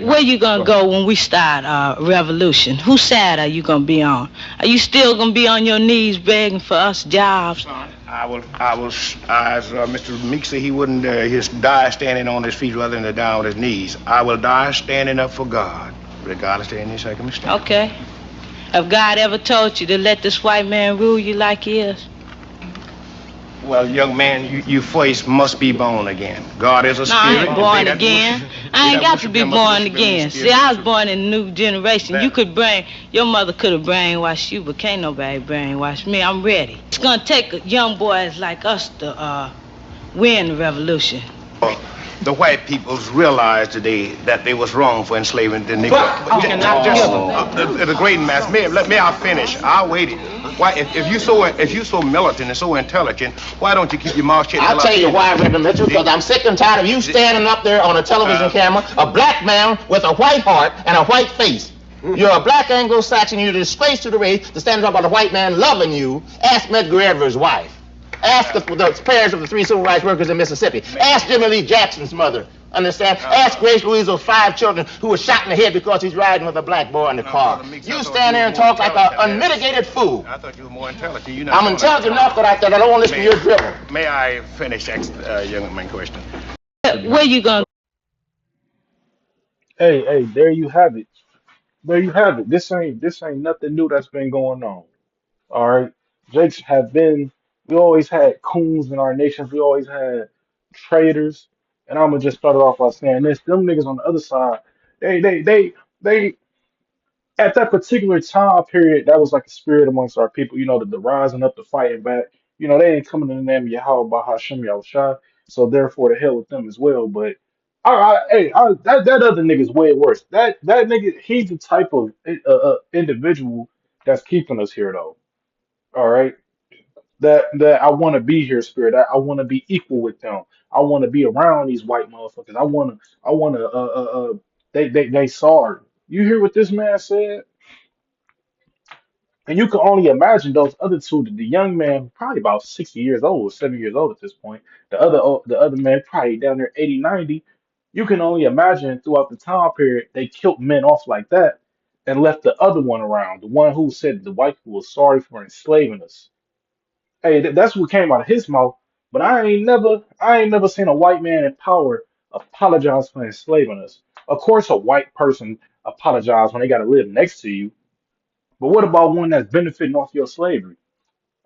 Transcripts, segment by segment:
Where you gonna go when we start revolution? Whose side are you gonna be on? Are you still gonna be on your knees begging for us jobs? As Mr. Meek said, he wouldn't his die standing on his feet rather than to die on his knees. I will die standing up for God, regardless of any circumstance. Okay. Have God ever told you to let this white man rule you like he is? Well, young man, you first must be born again. God is a spirit. No, I ain't born again. I ain't got to be born again. See, I was born in a new generation. Your mother could have brainwashed you, but can't nobody brainwash me. I'm ready. It's gonna take young boys like us to win the revolution. The white peoples realized today that they was wrong for enslaving the Negro. The great mass. May I finish? I'll wait it. Why, if you so militant and so intelligent, why don't you keep your mouth shut? I'll tell you why, Reverend Mitchell, because I'm sick and tired of you standing up there on a television camera, a black man with a white heart and a white face. You're a black Anglo-Saxon, you're a disgrace to the race to stand up about a white man loving you. Ask Medgar Evers' wife. Ask the parents of the 3 civil rights workers in Mississippi. Ask Jimmy Lee Jackson's mother. Understand? Ask Grace Louise's 5 children who were shot in the head because he's riding with a black boy in the car. You stand there and talk like an unmitigated fool. I thought you were more intelligent. I'm intelligent enough that I don't want to listen to your drivel. May I finish, young man question? Where you gonna? Hey, there you have it. There you have it. This ain't nothing new that's been going on. All right. Jakes have been, we always had coons in our nations. We always had traitors. And I'm gonna just start it off by saying this. Them niggas on the other side, they at that particular time period, that was like a spirit amongst our people, the rising up, the fighting back. They ain't coming in the name of Yahweh Bahashim Yahushua, so therefore the hell with them as well. But that other nigga's way worse. That nigga, he's the type of individual that's keeping us here though. All right, that I want to be here, spirit. I want to be equal with them. I want to be around these white motherfuckers. I want to. They sorry. You hear what this man said? And you can only imagine those other two. The young man, probably about 60 years old, 70 years old at this point. The other man, probably down there 80, 90. You can only imagine throughout the time period they killed men off like that and left the other one around, the one who said the white people was sorry for enslaving us. Hey, that's what came out of his mouth. But I ain't never seen a white man in power apologize for enslaving us. Of course, a white person apologize when they got to live next to you. But what about one that's benefiting off your slavery?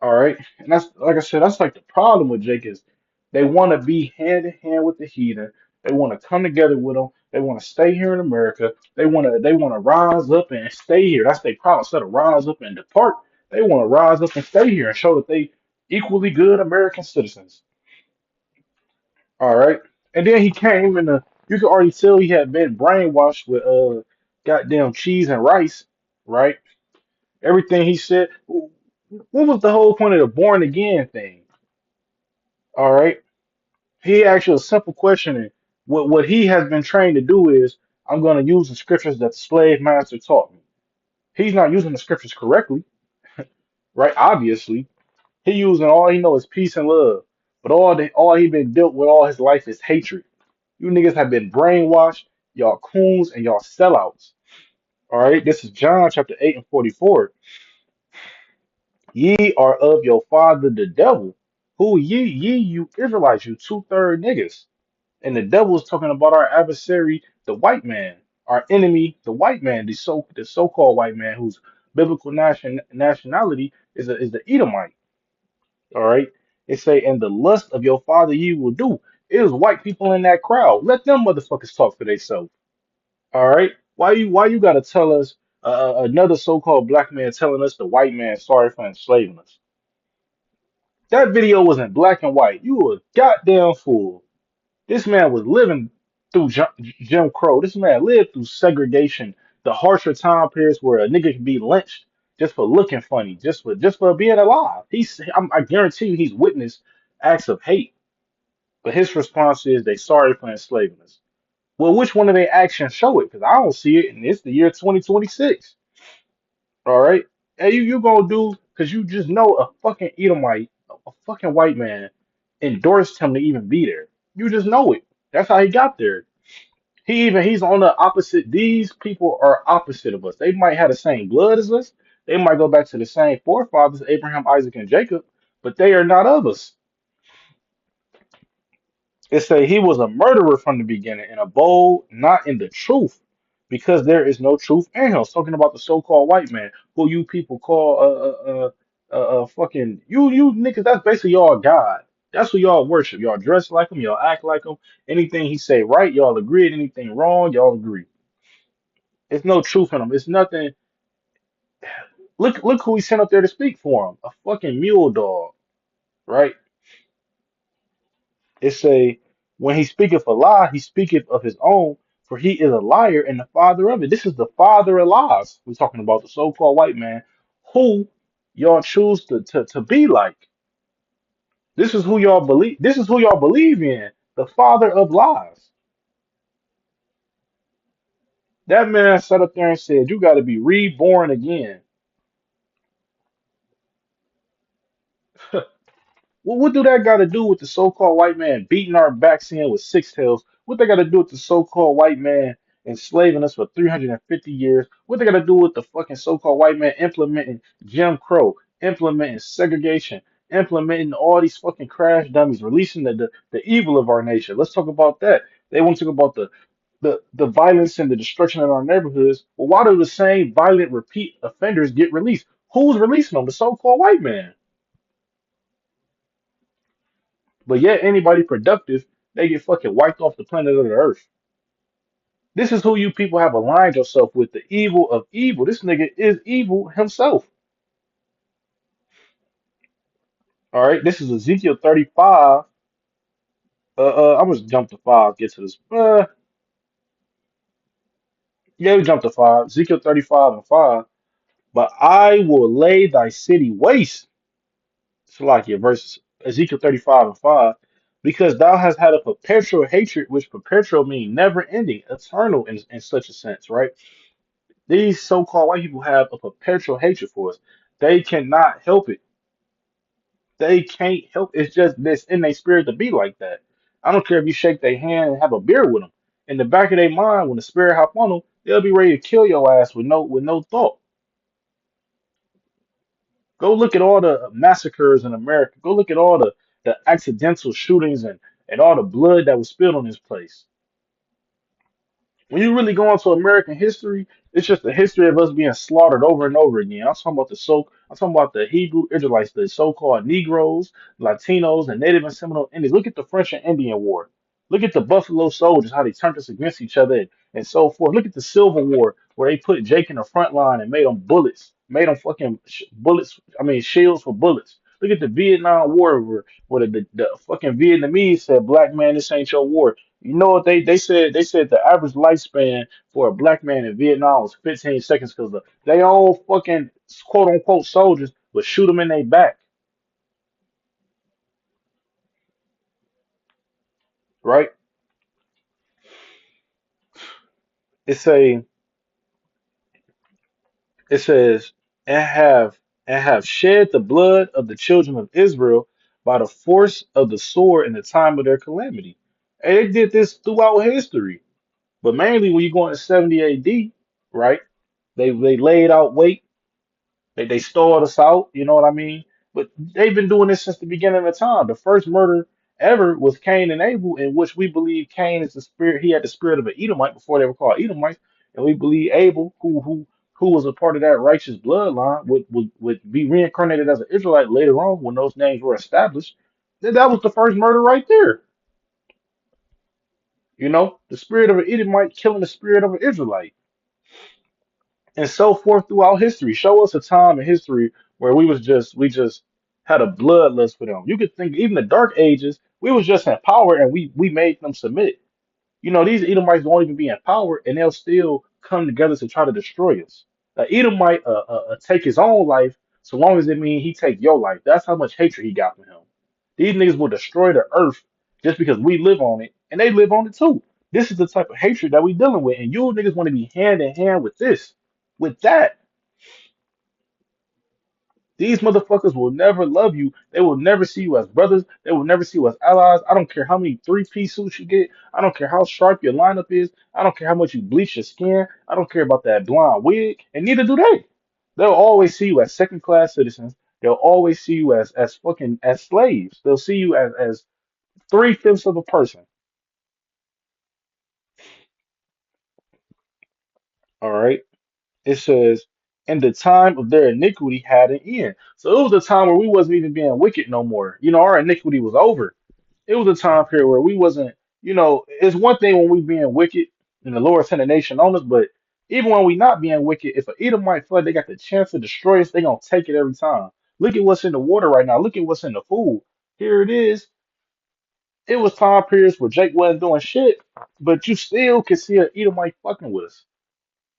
All right, and that's like I said, that's like the problem with Jake is they want to be hand in hand with the heathen. They want to come together with them. They want to stay here in America. They want to rise up and stay here. That's their problem. Instead of rise up and depart, they want to rise up and stay here and show that they equally good American citizens. All right, and then he came and you could already tell he had been brainwashed with goddamn cheese and rice, right? Everything he said. What was the whole point of the born again thing? All right. He asked you a simple question, and what he has been trained to do is, I'm going to use the scriptures that the slave master taught me. He's not using the scriptures correctly, right? Obviously, he using all he knows is peace and love, but all he been dealt with all his life is hatred. You niggas have been brainwashed, y'all coons and y'all sellouts. All right. This is John chapter 8 and 44. Ye are of your father the devil. Who ye you Israelites, you two-third niggas. And the devil is talking about our adversary, the white man, our enemy, the white man, the so-called white man whose biblical nationality is the Edomite. All right. It say, and the lust of your father ye will do. It was white people in that crowd. Let them motherfuckers talk for themselves. All right. Why you gotta tell us another so-called black man telling us the white man sorry for enslaving us? That video was in black and white. You a goddamn fool. This man was living through Jim Crow. This man lived through segregation, the harsher time periods where a nigga can be lynched just for looking funny, just for being alive. I guarantee you he's witnessed acts of hate. But his response is they sorry for enslaving us. Well, which one of their actions show it? Because I don't see it, and it's the year 2026. All right. And you gonna do because you just know a fucking Edomite, a fucking white man endorsed him to even be there. You just know it. That's how he got there. He's on the opposite. These people are opposite of us. They might have the same blood as us. They might go back to the same forefathers, Abraham, Isaac, and Jacob, but they are not of us. It say he was a murderer from the beginning and a bold, not in the truth, because there is no truth in him. It's talking about the so-called white man, who you people call fucking you niggas. That's basically y'all God. That's who y'all worship. Y'all dress like him. Y'all act like him. Anything he say right, y'all agree. Anything wrong, y'all agree. It's no truth in him. It's nothing. Look who he sent up there to speak for him. A fucking mule dog, right? It say, when he speaketh a lie, he speaketh of his own, for he is a liar and the father of it. This is the father of lies. We're talking about the so-called white man who y'all choose to be like. This is who y'all believe. This is who y'all believe in. The father of lies. That man sat up there and said, you got to be reborn again. Well, what do that got to do with the so-called white man beating our backs in with six tails? What they got to do with the so-called white man enslaving us for 350 years? What they got to do with the fucking so-called white man implementing Jim Crow, implementing segregation, implementing all these fucking crash dummies, releasing the evil of our nation? Let's talk about that. They want to talk about the violence and the destruction in our neighborhoods. Well, why do the same violent repeat offenders get released? Who's releasing them? The so-called white man. But yet anybody productive, they get fucking wiped off the planet of the earth. This is who you people have aligned yourself with, the evil of evil. This nigga is evil himself. All right, this is Ezekiel 35. I'm gonna jump to 5, get to this. Yeah, we jump to 5. Ezekiel 35 and 5. But I will lay thy city waste. Salakia, verses Ezekiel 35 and 5. Because thou hast had a perpetual hatred, which perpetual mean never ending, eternal in such a sense, right? These so-called white people have a perpetual hatred for us. They cannot help it. They can't help it. It's just this in their spirit to be like that. I don't care if you shake their hand and have a beer with them. In the back of their mind, when the spirit hop on them, they'll be ready to kill your ass with no thought. Go look at all the massacres in America. Go look at all the accidental shootings and all the blood that was spilled on this place. When you really go into American history, it's just the history of us being slaughtered over and over again. I'm talking about the Hebrew Israelites, the so-called Negroes, Latinos, and Native and Seminole Indians. Look at the French and Indian War. Look at the Buffalo Soldiers, how they turned us against each other and so forth. Look at the Civil War, where they put Jake in the front line and made them bullets, made them fucking bullets. I mean, shields for bullets. Look at the Vietnam War, where the fucking Vietnamese said, "Black man, this ain't your war." You know what they said? They said the average lifespan for a black man in Vietnam was 15 seconds because they own fucking quote unquote soldiers would shoot them in their back, right? It say it says and have shed the blood of the children of Israel by the force of the sword in the time of their calamity. And they did this throughout history, but mainly when you go into 70 AD, right? They laid out weight. They stalled us out, you know what I mean? But they've been doing this since the beginning of time. The first murder ever was Cain and Abel, in which we believe Cain is the spirit. He had the spirit of an Edomite before they were called Edomites, and we believe Abel, who was a part of that righteous bloodline, would be reincarnated as an Israelite later on when those names were established. That was the first murder right there. You know, the spirit of an Edomite killing the spirit of an Israelite. And so forth throughout history. Show us a time in history where we just had a bloodlust for them. You could think even the Dark Ages, we was just in power and we made them submit. You know, these Edomites won't even be in power and they'll still come together to try to destroy us. An Edomite take his own life so long as it means he take your life. That's how much hatred he got from him. These niggas will destroy the earth just because we live on it and they live on it too. This is the type of hatred that we dealing with, and you niggas want to be hand in hand with this, with that. These motherfuckers will never love you. They will never see you as brothers. They will never see you as allies. I don't care how many three-piece suits you get. I don't care how sharp your lineup is. I don't care how much you bleach your skin. I don't care about that blonde wig. And neither do they. They'll always see you as second-class citizens. They'll always see you as fucking as slaves. They'll see you as three-fifths of a person. All right. It says, and the time of their iniquity had an end. So it was a time where we wasn't even being wicked no more. Our iniquity was over. It was a time period where we wasn't, it's one thing when we being wicked and the Lord sent a nation on us, but even when we not being wicked, if an Edomite flood, they got the chance to destroy us, they gonna take it every time. Look at what's in the water right now. Look at what's in the food. Here it is. It was time periods where Jake wasn't doing shit, but you still could see an Edomite fucking with us.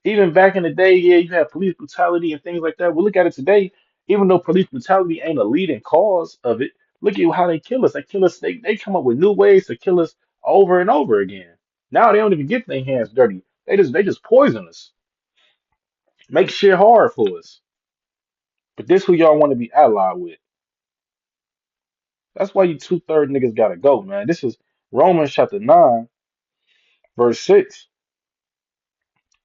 Even back in the day, yeah, you had police brutality and things like that. We look at it today, even though police brutality ain't a leading cause of it, look at how they kill us. They kill us, they come up with new ways to kill us over and over again. Now they don't even get their hands dirty. They just poison us. Make shit hard for us. But this who y'all want to be allied with. That's why you two-third niggas gotta go, man. This is Romans chapter 9, verse 6.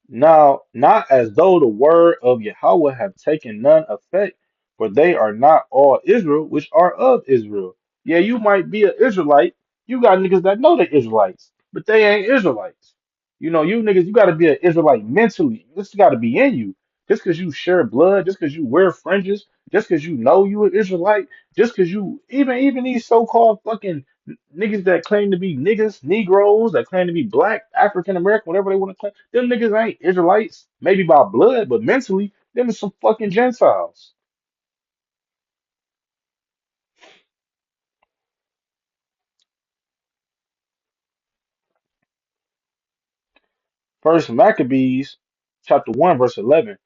Now, not as though the word of Yahweh have taken none effect, for they are not all Israel which are of Israel. Yeah, you might be an Israelite. You got niggas that know the Israelites, but they ain't Israelites. You niggas, you got to be an Israelite mentally. This got to be in you. Just because you share blood, just because you wear fringes, just because you know you an Israelite, just because you even these so-called fucking niggas that claim to be niggas, Negroes, that claim to be black, African American, whatever they want to claim, them niggas ain't Israelites, maybe by blood, but mentally, them is some fucking Gentiles. First Maccabees, chapter 1, verse 11.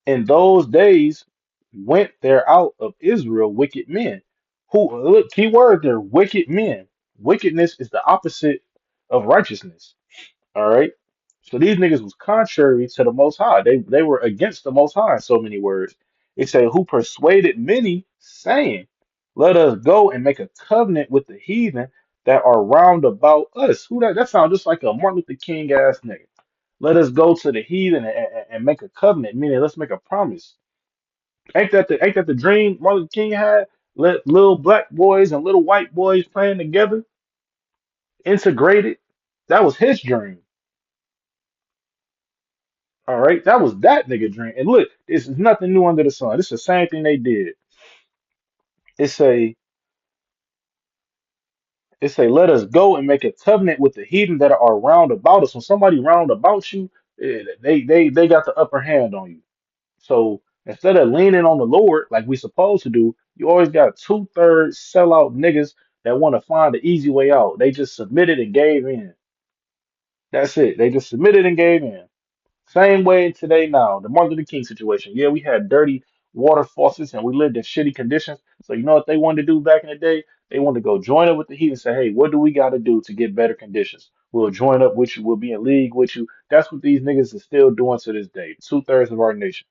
In those days went there out of Israel wicked men. Who, look, key word there, wicked men. Wickedness is the opposite of righteousness. All right. So these niggas was contrary to the Most High. They were against the Most High in so many words. It said, who persuaded many, saying, let us go and make a covenant with the heathen that are round about us. Who that sounds just like a Martin Luther King ass nigga. Let us go to the heathen and make a covenant, meaning let's make a promise. Ain't that the dream Martin Luther King had? Let little black boys and little white boys playing together, integrated. That was his dream. All right, that was that nigga dream. And look, this is nothing new under the sun. This is the same thing they did. It say, let us go and make a covenant with the heathen that are round about us. When somebody round about you, they got the upper hand on you. So instead of leaning on the Lord like we supposed to do, you always got two-thirds sellout niggas that want to find the easy way out. They just submitted and gave in. That's it. They just submitted and gave in. Same way today now, the Martin Luther King situation. Yeah, we had dirty water faucets and we lived in shitty conditions. So you know what they wanted to do back in the day? They wanted to go join up with the heat and say, hey, what do we got to do to get better conditions? We'll join up with you. We'll be in league with you. That's what these niggas are still doing to this day. Two-thirds of our nation.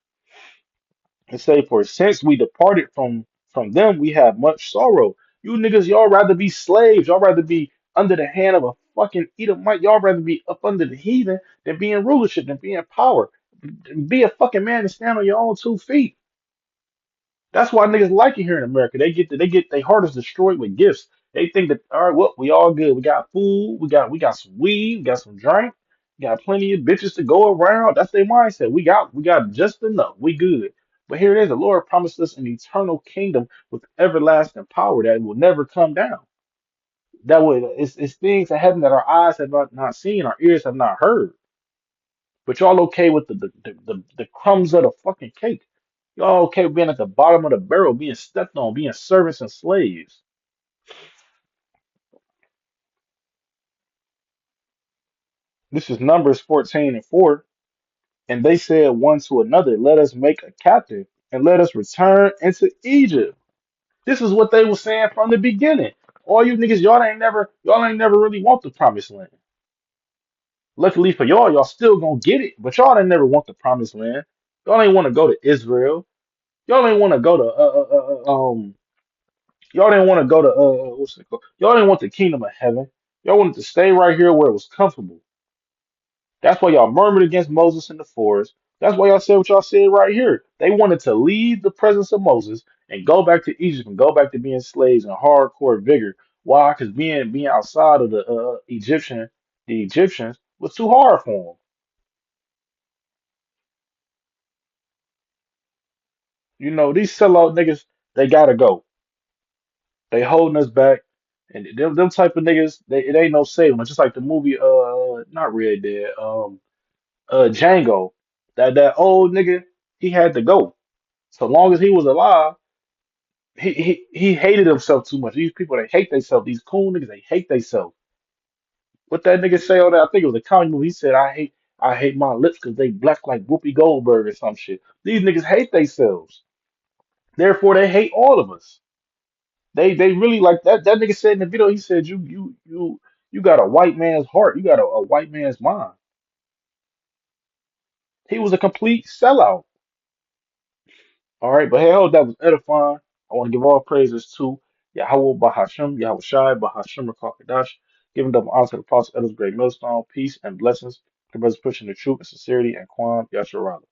And say, for since we departed from them, we have much sorrow. You niggas, y'all rather be slaves. Y'all rather be under the hand of a fucking Edomite. Y'all rather be up under the heathen than be in rulership, than be in power. Be a fucking man and stand on your own 2 feet. That's why niggas like it here in America. They get their heart is destroyed with gifts. They think that all right, well, we all good. We got food, we got some weed, we got some drink, we got plenty of bitches to go around. That's their mindset. We got just enough. We good. But here it is. The Lord promised us an eternal kingdom with everlasting power that will never come down. That would it's things in heaven that our eyes have not seen, our ears have not heard. But y'all okay with the crumbs of the fucking cake. Y'all okay with being at the bottom of the barrel, being stepped on, being servants and slaves. This is Numbers 14 and 4. And they said one to another, let us make a captive and let us return into Egypt. This is what they were saying from the beginning. All you niggas, y'all ain't never really want the promised land. Luckily for y'all still gonna get it, but y'all ain't never want the promised land. Y'all ain't want to go to Israel. Y'all didn't want to go to y'all didn't want to go to what's it called? Y'all didn't want the kingdom of heaven. Y'all wanted to stay right here where it was comfortable. That's why y'all murmured against Moses in the forest. That's why y'all said what y'all said right here. They wanted to leave the presence of Moses and go back to Egypt and go back to being slaves and hardcore vigor. Why? Because being outside of the the Egyptians was too hard for them. You know, these sellout niggas, they gotta go. They holding us back. And them type of niggas, it ain't no saving them. Just like the movie, not Red Dead, Django. That old nigga, he had to go. So long as he was alive, he hated himself too much. These people, they hate themselves. These cool niggas, they hate themselves. What that nigga say on that? I think it was a comedy movie. He said, I hate my lips because they black like Whoopi Goldberg or some shit. These niggas hate themselves. Therefore, they hate all of us. They really like that nigga said in the video, he said, you got a white man's heart. You got a white man's mind. He was a complete sellout. All right, but hell, that was edifying. I want to give all praises to Yahweh Bahashim, Yahweh Shai, Bahashim Rakakadash, giving double honor to the apostle, elders, great millstone, peace and blessings to brothers pushing the truth and sincerity and Quan Yasharala.